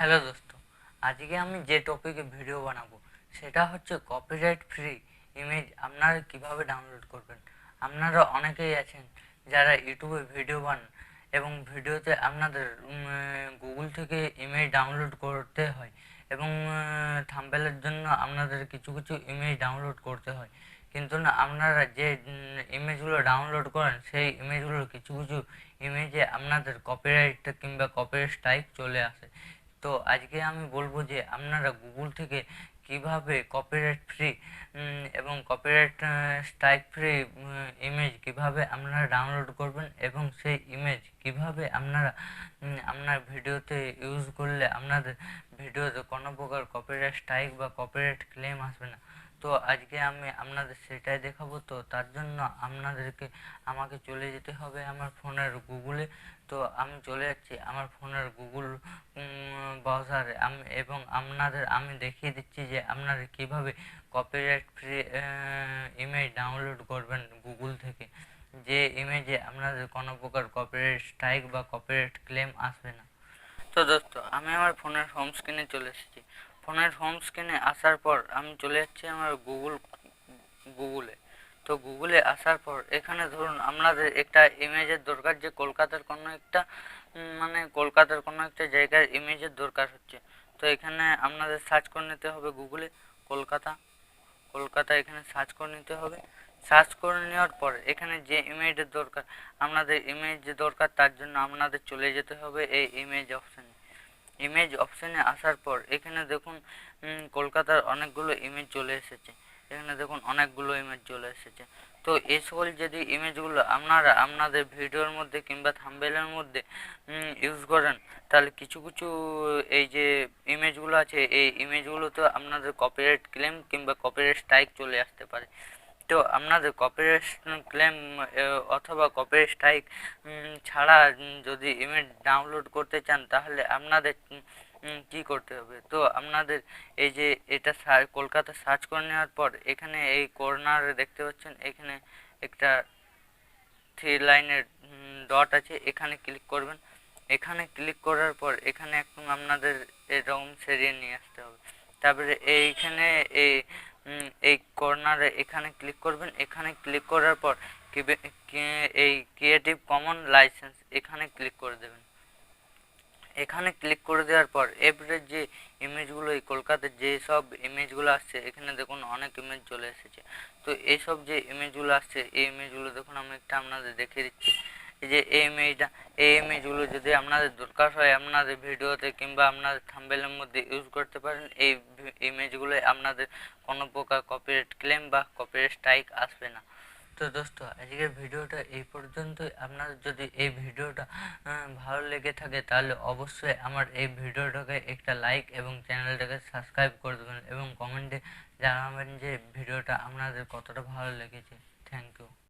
Hello দোস্ত, আজকে আমি যে টপিকে ভিডিও বানাবো সেটা হচ্ছে কপিরাইট ফ্রি ইমেজ আপনারা কিভাবে ডাউনলোড করবেন। আপনারা অনেকেই আছেন যারা ইউটিউবে ভিডিও বানান এবং ভিডিওতে আপনাদের গুগল থেকে ইমেজ ডাউনলোড করতে হয় এবং থাম্বনেলের জন্য আপনাদের কিছু কিছু ইমেজ ডাউনলোড করতে হয়, কিন্তু না আপনারা যে ইমেজগুলো ডাউনলোড করেন সেই ইমেজগুলো কিছু কিছু ইমেজে আপনাদের কপিরাইট কিংবা কপিরাইট স্ট্রাইক চলে আসে। তো আজকে আমি বলবো যে আপনারা গুগল থেকে কিভাবে কপিরাইট ফ্রি এবং কপিরাইট স্ট্রাইক ফ্রি ইমেজ কিভাবে আপনারা ডাউনলোড করবেন এবং সেই ইমেজ কিভাবে আপনারা আপনার ভিডিওতে ইউজ করলে আপনাদের ভিডিওতে কোনো প্রকার কপিরাইট স্ট্রাইক বা কপিরাইট ক্লেম আসবে না। তো আজকে আমি আপনাদের সেটাই দেখাবো। তো তার জন্য আমাকে চলে যেতে হবে আমার ফোনের গুগলে। তো আমি চলে যাচ্ছি আমার ফোনের গুগল ব্রাউজারে এবং আমি দেখিয়ে দিচ্ছি যে আপনারা কীভাবে কপিরাইট ফ্রি ইমেজ ডাউনলোড করবেন গুগল থেকে, যে ইমেজে আপনাদের কোনো প্রকার কপিরাইট স্ট্রাইক বা কপিরাইট ক্লেম আসবে না। তো দোস্ত, আমি আমার ফোনের হোম স্ক্রিনে চলে এসেছি। ফোনের হোম স্ক্রিনে আসার পর আমি চলে যাচ্ছি আমার গুগলে। তো গুগলে আসার পর এখানে ধরুন আপনাদের একটা ইমেজের দরকার, যে কলকাতার কোনো একটা জায়গার ইমেজের দরকার হচ্ছে। তো এখানে আপনাদের সার্চ করে নিতে হবে গুগলে কলকাতা। কলকাতা এখানে সার্চ করে নিতে হবে। সার্চ করে নেওয়ার পর এখানে যে ইমেজের দরকার, আপনাদের ইমেজ দরকার, তার জন্য আপনাদের চলে যেতে হবে এই ইমেজ অপশানে। ইমেজ অপশানে আসার পর এখানে দেখুন কলকাতার অনেকগুলো ইমেজ চলে এসেছে। এখানে দেখুন অনেকগুলো ইমেজ চলে এসেছে। তো এই সকল যদি ইমেজগুলো আপনারা আপনাদের ভিডিওর মধ্যে কিংবা থাম্বনেলের মধ্যে ইউজ করেন, তাহলে কিছু কিছু এই যে ইমেজগুলো আছে এই ইমেজগুলোতে আপনাদের কপিরাইট ক্লেম কিংবা কপিরাইট স্ট্রাইক চলে আসতে পারে। তো আপনাদের কপিরাইট ক্লেম অথবা কপিরাইট স্ট্রাইক ছাড়া যদি ইমেজ ডাউনলোড করতে চান, তাহলে আপনাদের কি করতে হবে? তো আপনাদের এই যে এটা কলকাতা সার্চ করে নেওয়ার পর এখানে এই কর্নারে দেখতে পাচ্ছেন, এখানে একটা থ্রি লাইনের ডট আছে, এখানে ক্লিক করবেন। এখানে ক্লিক করার পর এখানে একদম আপনাদের এরকম সেরিয়ে নিয়ে আসতে হবে। তারপরে এইখানে এই কর্নারে এখানে ক্লিক করবেন। এখানে ক্লিক করার পর এই ক্রিয়েটিভ কমন লাইসেন্স এখানে ক্লিক করে দেবেন। এখানে ক্লিক করে দেওয়ার পর এবারে যে ইমেজগুলো এই কলকাতার যে সব ইমেজগুলো আসছে, এখানে দেখুন অনেক ইমেজ চলে এসেছে। তো এইসব যে ইমেজগুলো আসছে এই ইমেজগুলো দেখুন আমি একটা আপনাদের দেখিয়ে দিচ্ছি। এই যে এই ইমেজগুলো যদি আপনাদের দরকার হয় আপনাদের ভিডিওতে কিংবা আপনাদের থাম্বনেলের মধ্যে ইউজ করতে পারেন, এই ইমেজগুলো আপনাদের কোনো প্রকার কপিরাইট ক্লেম বা কপিরাইট স্ট্রাইক আসবে না। তো দোস্ত, আজকের ভিডিওটা এই পর্যন্তই। আপনাদের যদি এই ভিডিওটা ভালো লেগে থাকে তাহলে অবশ্যই আমার এই ভিডিওটাকে একটা লাইক এবং চ্যানেলটাকে সাবস্ক্রাইব করে দেবেন এবং কমেন্টে জানাবেন যে ভিডিওটা আপনাদের কতটা ভালো লেগেছে। Thank you.